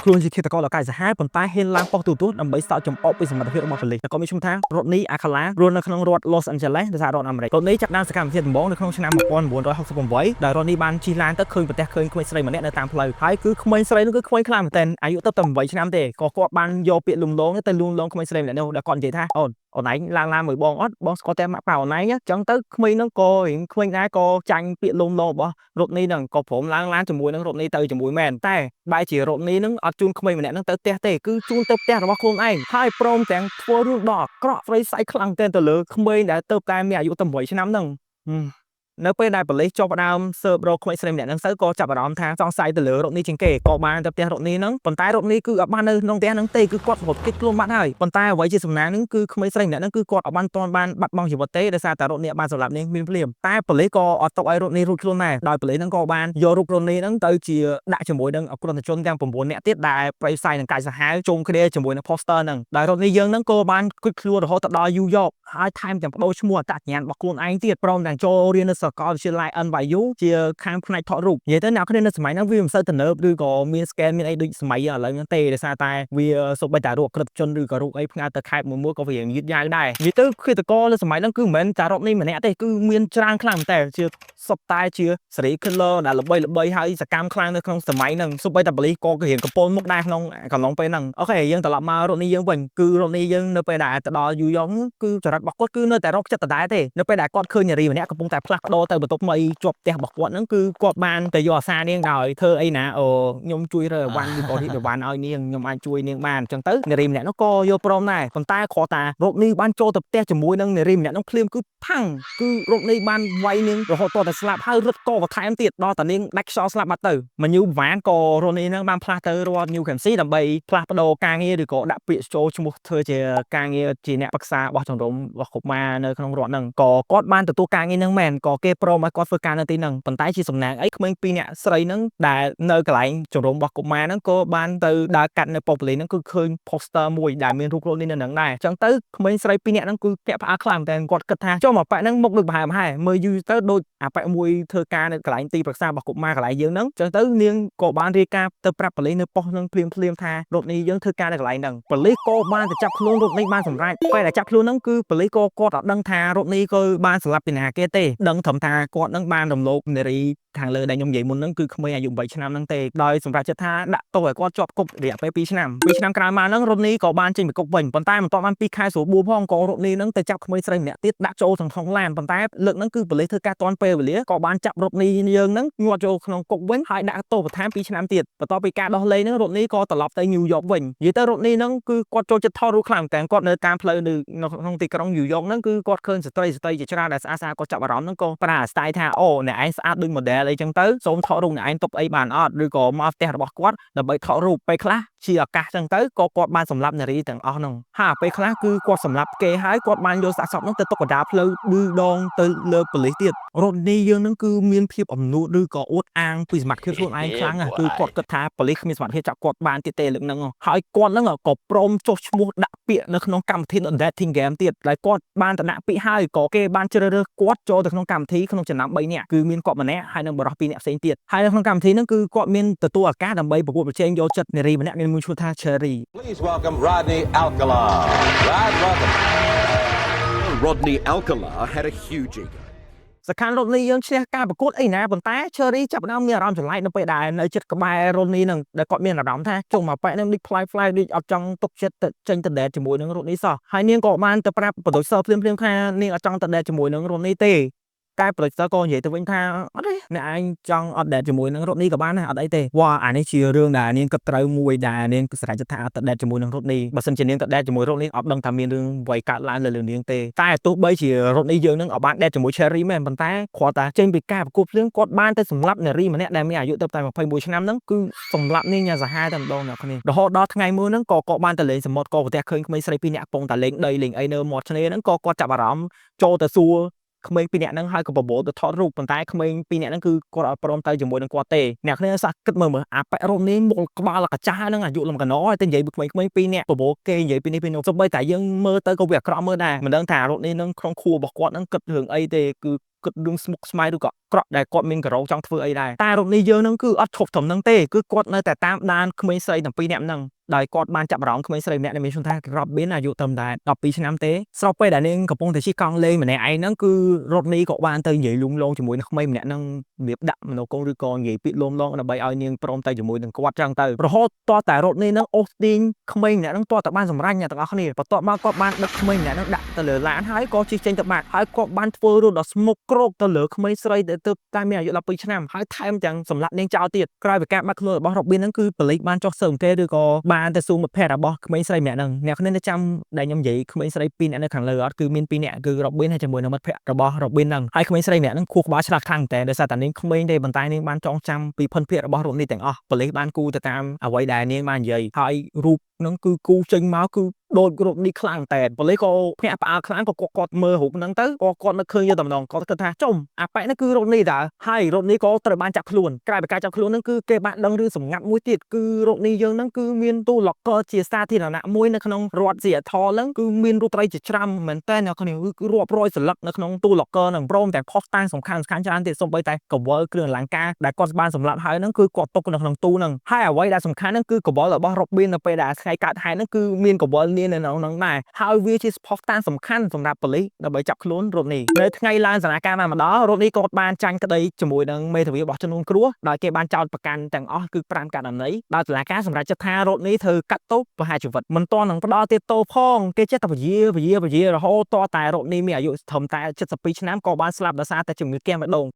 ខ្លួនជាឃាតករដ៏កាចសាហាវប៉ុន្តែហ៊ានឡើងប៉ុស្តិ៍ទូទួលដើម្បីសើចចំអកពីសមត្ថភាពរបស់ប៉ូលីសតែក៏មានឈ្មោះថា Rodney Alcala រស់នៅក្នុងរដ្ឋ Los Angeles នៃសហរដ្ឋអាមេរិក Rodney ចាប់ផ្ដើមសកម្មភាពដំបូងនៅក្នុងឆ្នាំ1968ដោយ Rodney បានជិះឡានទៅឃើញប្រទះឃើញក្មេងស្រីម្នាក់នៅតាមផ្លូវហើយគឺក្មេងស្រីនោះគឺក្មេងខ្លាំងមែនទែនអាយុទៅតែ8ឆ្នាំទេក៏គាត់បានយកពាក្យលំលងទៅលួងលោមក្មេងស្រីម្នាក់នោះដែលគាត់និយាយថាអូនឯងឡើងមួយបងអត់បងស្គាល់តែម៉ាក់ប៉ាអូនឯងអញ្ចឹងទៅក្មេងហ្នឹងក៏រៀងក្មេងដែរក៏ចាញ់ពាក្យលំលងរបស់ Rodney ហ្នឹងក៏ព្រមឡើងឡានជាមួយនឹង Rodney ទៅជាមួយមែនតែបែរជា Rodney ហ្នឹងអត់ជូនក្មេងម្នាក់ហ្នឹងទៅផ្ទះទេគឺជូនទៅផ្ទះរបស់ខ្លួនឯងហើយព្រមទាំងធ្វើរឿងដ៏អាក្រក់ស្រីសៃខ្លាំងតែទៅលើក្មេងដែលទៅតែមានអាយុតែ8ឆ្នាំហ្នឹងនៅពេលដែលប៉ូលីសចាប់ផ្ដើមស៊ើបរកក្មេងស្រីម្នាក់ហ្នឹងទៅក៏ចាប់អារម្មណ៍ថាសង្ស័យទៅលើ Rodney ជាងគេក៏បានទៅផ្ទះ Rodney ហ្នឹងប៉ុន្តែ Rodney គឺអត់បាននៅក្នុងផ្ទះហ្នឹងទេគឺគាត់រត់គេចខ្លួនបាត់ហើយប៉ុន្តែអ្វីជាសំណាងហ្នឹងគឺក្មេងស្រីម្នាក់ហ្នឹងគឺគាត់អត់បានបាត់បង់ជីវិតទេដោយសារតែ Rodney បានសម្លាប់នាងភ្លាមតែប៉ូលីសក៏អត់ទុកឲ្យ Rodney រួចខ្លួនដែរដោយប៉ូលីសហ្នឹងក៏បានយករូប Rodney ហ្នឹងទៅជាដាក់ជាមួយនឹងអក្រិតជនទាំង9នាក់ទៀតដែលប្រៃផ្សាយនឹងកាយសាហាវជុំគ្នាជាមួយនឹង poster ហ្នឹងដោយ Rodney យើងហ្នឹងក៏បានគិតខ្លួនរហូតទៅដល់ New York ហើយថែមទាំងបដូរឈ្មោះអត្តសញ្ញាណរបស់ខ្លួនឯងទៀតព្រមទាំងចូលរៀននៅសាកលវិទ្យាល័យ NYU ជាខាងផ្នែកថតរូបនិយាយទៅអ្នកគ្នានៅសម័យហ្នឹងវាមិនសូវទំនើបឬក៏មាន scan មានអីដូចសម័យឥឡូវហ្នឹងទេដោយសារតែវាសូម្បីតែរូបអក្រិតជនឬក៏រូបអីផ្ញើទៅខេត្តមួយក៏វាយឺតយ៉ាវដែរនិយាយទៅឃាតករនៅសម័យហ្នឹងគឺមិនមែនតែ Rodney ម្នាក់ទេគឺមានច្រើនខ្លាំងតែជាសុទ្ធតែជា serial killer ដែលល្បីហើយសកម្មខ្លាំងនៅក្នុងសម័យហ្នឹងសូម្បីតែប៉ូលីសក៏រៀងកំពូលមុខដែរក្នុងកំឡុងពេលហ្នឹងអូខេយើងត្រឡប់មក Rodney យើងវិញគឺ Rodney យើងនៅពេលដែលទៅដល់ New York គឺចរិតរបស់គាត់គឺនៅតែរកចិត្តដដែលទេនៅពេលដែលគាត់ឃើញនារីម្នាក់កំពុងតែផ្លាស់ប្ដូរទៅបន្ទប់ថ្មីជាប់ផ្ទះរបស់គាត់ហ្នឹងគឺគាត់បានទៅយកអាសានាងដោយធ្វើអីណាខ្ញុំជួយរើអីវ៉ាន់ឬក៏រីកអីវ៉ាន់ឲ្យនាងខ្ញុំអាចជួយនាងបានអញ្ចឹងទៅនារីម្នាក់នោះក៏យកព្រមដែរប៉ុន្តែគ្រាន់តែ Rodney បានចូលទៅផ្ទះជាមួយនឹងនារីម្នាក់នោះភ្លាមគឺផាំងគឺ Rodney បានវាយនាងរហូតដល់តែស្លាប់ហើយរត់កបន្ថែមទៀតដល់តែនាងដាច់ខ្យល់ស្លាប់បាត់ទៅមកញូវ៉ានក៏ Rodney ហ្នឹងបានផ្លាស់ទៅរត់ New Hampshire ដើម្បីផ្លាស់ប្ដូរការងារឬក៏ដាក់ពាក្យចូលឈ្មោះធ្វើជាការងារជាអ្នកប្រឹក្សារបស់ជំរំរបស់កុមារនៅក្នុងរដ្ឋហ្នឹងក៏គាត់បានទទួលការងារហ្នឹងមែនក៏គេព្រមឲ្យគាត់ធ្វើការនៅទីហ្នឹងប៉ុន្តែជាសំណាងអីក្មេង2នាក់ស្រីហ្នឹងដែលនៅកន្លែងជំរំរបស់កុមារហ្នឹងក៏បានទៅដើរកាត់នៅប៉ុស្តិ៍ប៉ូលីសហ្នឹងគឺឃើញ poster មួយដែលមានរូប Rodney នៅហ្នឹងដែរអញ្ចឹងទៅក្មេងស្រី2នាក់ហ្នឹងគឺពាក់ផ្អើលខ្លាំងតែគាត់គិតថាចុះមកប៉ាក់ហ្នឹងមុខដូចប្រហែលមើលយូរទៅដូចអាប៉ាក់មួយធ្វើការនៅកន្លែងទីប្រឹក្សារបស់កុមារកន្លែងយើងហ្នឹងអញ្ចឹងទៅនាងក៏បានរាយការណ៍ទៅប្រាប់ប៉ូលីសនៅប៉ុស្តិ៍ហ្នឹងភ្លាមថា Rodney យើងធ្វើការនៅកន្លែងហ្នឹងប៉ូលីសក៏បានទៅចាប់ខ្លួន Rodney បានសម្រេចពេលដែលចាប់ខ្លួនហ្នឹងគឺប៉ូលីសក៏គាត់អត់ដឹងថា Rodney ក៏បានសម្លាប់ពីណាគេទេដឹងត្រឹមថាគាត់នឹងបានរំលោភនារីខាងលើដែលខ្ញុំនិយាយមុនហ្នឹងគឺក្មេងអាយុ8ឆ្នាំហ្នឹងទេដោយសម្រាប់ចិត្តថាដាក់ទោសឲ្យគាត់ជាប់គុករយៈពេល2ឆ្នាំក្រោយមកហ្នឹង Rodney ក៏បានចេញពីគុកវិញប៉ុន្តែមិនទាន់បាន2ខែស្រួលបួលផងក៏ Rodney ហ្នឹងទៅចាប់ក្មេងស្រីម្នាក់ទៀតដាក់ចូលក្នុងឡានប៉ុន្តែលើកហ្នឹងគឺប៉ូលីសធ្វើការទាន់ពេលវេលាក៏បានចាប់ Rodney យើងហ្នឹងងាត់ចូលក្នុងគុកវិញហើយដាក់ទោសបន្ថែម2ឆ្នាំទៀតបន្ទាប់ពីការដោះលែងហ្នឹង Rodney ក៏ត្រឡប់ទៅ New York វិញនិយាយទៅ Rodney ហ្នឹងគឺគាត់ចូលចិត្តថតរូបខ្លាំងតែគាត់នៅតាមផ្លូវនៅក្នុងទីក្រុង New York ហ្នឹងគឺគាត់ឃើញស្ត្រីជាច្រើនដែលស្អាតគាត់ចាប់អារម្មណ៍ហ្នឹងក៏ប្រើ style ថាអូអ្នកឯងស្អាតដូច model អីចឹងទៅសូមថតរូបអ្នកឯងទុកអីបានអត់ឬក៏មកផ្ទះរបស់គាត់ដើម្បីថតរូបពេលខ្លះជាឱកាសចឹងទៅក៏គាត់បានសម្លាប់នារីទាំងអស់ហ្នឹងហើយពេលខ្លះគឺគាត់សម្លាប់គេហើយគាត់បានយកសាកសពហ្នឹងទៅទុកកណ្ដាលផ្លូវឌឺដងទៅលើប៉ូលីសទៀត Rodney យើងហ្នឹងគឺមានភាពអំនួតឬក៏អួតអាងពីសមត្ថភាពខ្លួនឯងខ្លាំងគឺគាត់គិតថាប៉ូលីសគ្មានសមត្ថភាពចាប់គាត់បានទៀតទេលើកហ្នឹងហើយគាត់ហ្នឹងក៏ព្រមចុះឈ្មោះដាក់ពាក្យនៅក្នុងកម្មវិធី Dating Game ទៀតដែលគាត់បានទៅដាក់ពាក្យហើយក៏គេបានជ្រើសរើសគាត់ចូលទៅក្នុងកម្មវិធីក្នុងចំណោម3នាក់គឺមានគាត់ម្នាក់ហើយនិងបរិសុទ្ធ2នាក់ផ្សេងទៀតហើយនៅក្នុងកម្មវិធីហ្នឹងគឺគាត់មានទទួលឱកាសដើម្បីប្រកួតប្រជែងយកចិត្តនារីម្នាក់មានឈ្មោះថា Cherry Please welcome Rodney Alcala. Welcome. Rodney Alcala had a huge ego. សកម្ម Rodney យើងឈ្នះការប្រកួតអីណាប៉ុន្តែ Cherry ចាប់ផ្ដើមមានអារម្មណ៍ចម្លែកនៅពេលដែលនៅចិត្តក្បែរ Rodney ហ្នឹងដែលគាត់មានអារម្មណ៍ថាចុះមកប៉ែកនឹងដូចផ្លាយដូចអត់ចង់ទុកចិត្តទៅចេញទៅ date ជាមួយនឹង Rodney សោះហើយនាងក៏បានទៅប្រាប់ producer ភ្លាមថានាងអត់ចង់ទៅ date ជាមួយនឹង Rodney ទេតែ producer ក៏និយាយទៅវិញថាអត់ទេអ្នកឯងចង់អត់ date ជាមួយនឹង Rodney ក៏បានដែរអត់អីទេវ៉ាអានេះជារឿងដែលនាងគិតត្រូវមួយដែលនាងស្រែកចិត្តថាអត់ទៅ date ជាមួយនឹង Rodney បើសិនជានាងទៅ date ជាមួយ Rodney អត់ដឹងថាមានរឿងអ្វីកើតឡើងលើនាងទេតែទោះបីជា Rodney យើងនឹងអត់បាន date ជាមួយ Cherry មែនប៉ុន្តែគ្រាន់តែចេញពីការប្រកួតភ្លើងគាត់បានទៅសម្លាប់នារីម្នាក់ដែលមានអាយុទៅតែ21ឆ្នាំហ្នឹងគឺសម្លាប់នាងយ៉ាងសាហាវតែម្ដងអ្នកគ្នារហូតដល់ថ្ងៃមួយហ្នឹងក៏គាត់បានទៅលេងសមុទ្រក៏ប្រទះឃើញក្មេងស្រី2នាក់កំពុងតែលេងដីលេងអីនៅមាត់ឆ្នេរហ្នឹងក៏គាត់ចាប់អារម្មណ៍ចូលទៅសួរក្មេង2នាក់ហ្នឹងហើយក៏បបោទៅថតរូបប៉ុន្តែក្មេង2នាក់ហ្នឹងគឺគាត់អត់ព្រមទៅជាមួយនឹងគាត់ទេអ្នកគ្នាសាគិតមើលអាប៉ែរ៉ូនេះមុខក្បាលកាចាស់ហ្នឹងអាយុលំកណោហើយតែនិយាយពីក្មេង2នាក់បបោគេនិយាយពីនេះពីនោះសូម្បីតែយើងមើលទៅក៏វាអាក្រក់មើលដែរមិនដឹងថារ៉ូនេះហ្នឹងក្នុងខួររបស់គាត់ហ្នឹងគិតរឿងអីទេគឺ គិតរឿងស្មុគស្មាញឬក៏ក្រក់ដែលគាត់មានការោចង់ធ្វើអីដែរតែរត់នេះយើងនឹងគឺអត់ឈប់ត្រឹមហ្នឹងទេគឺគាត់នៅតែតាមដានក្មេងស្រីទាំងពីរនាក់ហ្នឹងដោយគាត់បានចាប់អារម្មណ៍ក្មេងស្រីម្នាក់ដែលមានឈ្មោះថា Robin អាយុត្រឹមតែ12ឆ្នាំទេស្របពេលដែលនាងកំពុងតែជិះកង់លេងម្នាក់ឯងហ្នឹងគឺរត់នេះក៏បានទៅនិយាយលួងលោមជាមួយនឹងក្មេងម្នាក់ហ្នឹងរបៀបដាក់មនោគមឬក៏និយាយពាក្យលួងលោមដើម្បីឲ្យនាងព្រមទៅជាមួយនឹងគាត់ចឹងទៅរហូតតតែរត់នេះហ្នឹងអូសទាញក្មេងម្នាក់ហ្នឹងតតែបានសម្រេចអ្នកទាំងអស់គ្នាបន្ទាប់មកគាត់បានដឹកក្មេងម្នាក់ហ្នឹងដាក់ទៅលើឡានហើយក៏ជិះចេញទៅបាត់ហើយគាត់បានធ្វើរឿងដ៏ស្មុគគ្រោកទៅលើក្មេងស្រីដែលទើបតែមានអាយុ12ឆ្នាំហើយថែមទាំងសម្លាប់នាងចោលទៀតក្រោយពីការបាត់ខ្លួនរបស់ Robin ហ្នឹងគឺប៉ូលីសបានចុះស៊ើបអង្កេតឬក៏បានទៅសួរមិត្តភក្តិរបស់ក្មេងស្រីម្នាក់ហ្នឹងអ្នកគ្នានៅចាំដែលខ្ញុំនិយាយក្មេងស្រី2នាក់នៅខាងលើអត់គឺមាន2នាក់គឺ Robin ហើយជាមួយនឹងមិត្តភក្តិរបស់ Robin ហ្នឹងហើយក្មេងស្រីម្នាក់ហ្នឹងខួរក្បាលឆ្លាតខ្លាំងតែដោយសារតែនាងក្មេងទេប៉ុន្តែនាងបានចងចាំពីភិនភាគរបស់រូបនេះទាំងអស់ប៉ូលីសបានគូទៅតាមអ្វីដែលនាងបាននិយាយហើយរូបហ្នឹងគឺគូចេញមកគឺដូចរូបនេះខ្លាំងតែប៉ូលីសក៏ភ្ញាក់ផ្អើលខ្លាំងក៏គាត់មើលរូបហ្នឹងទៅគាត់នឹកឃើញទៅតែម្ដងគាត់គិតថាចុំអាប៉ែហ្នឹងគឺរូបនេះតើហើយរូបនេះក៏ត្រូវបានចាប់ខ្លួនក្រោយពីការចាប់ខ្លួនហ្នឹងគឺគេបានដឹងរឿងសម្ងាត់មួយទៀតគឺរូបនេះយើងហ្នឹងគឺមានទូឡកជាសាធារណៈមួយនៅក្នុងរដ្ឋស៊ីថលហ្នឹងគឺមានរូបត្រីជាច្រើនមែនតើអ្នកគ្នាគឺរាប់រយសន្លឹកនៅក្នុងទូឡកហ្នឹងព្រមទាំងផុសតាំងសំខាន់ច្រើនទៀតសូម្បីតែកវលគ្រឿងអលង្ការដែលគាត់បានសម្លាប់ហើយហ្នឹងគឺគាត់ទុកនៅក្នុងទូហ្នឹងហើយអ្វីដែលសំខាន់ហ្នឹងគឺកវលរបស់ Robin នៅពេលដែលថ្ងៃកើតហេតុហ្នឹងគឺមានកវលនាងនៅក្នុងហ្នឹងដែរហើយវាជាផុសតាំងសំខាន់សម្រាប់ប៉ូលីសដើម្បីចាប់ខ្លួនរូបនេះនៅថ្ងៃឡើងសនាការមកដល់រូបនេះគាត់បានចាញ់ក្តីជាមួយនឹងមេធាវីរបស់ចំនួនគ្រោះដោយគេបានចោទប្រកាន់ទាំងអស់គឺ5ករណីដោយតុលាការសម្រេចចិត្តថារូបនេះធ្វើកាត់ទោសប្រហារជីវិតមិនទាន់នឹងផ្ដល់ទៀតទោសផងគេចេះតែពជារហូតតតែរូបនេះមានអាយុត្រឹមតែ72ឆ្នាំក៏បានស្លាប់ដោយសារតែជំងឺគាំងបេះដូង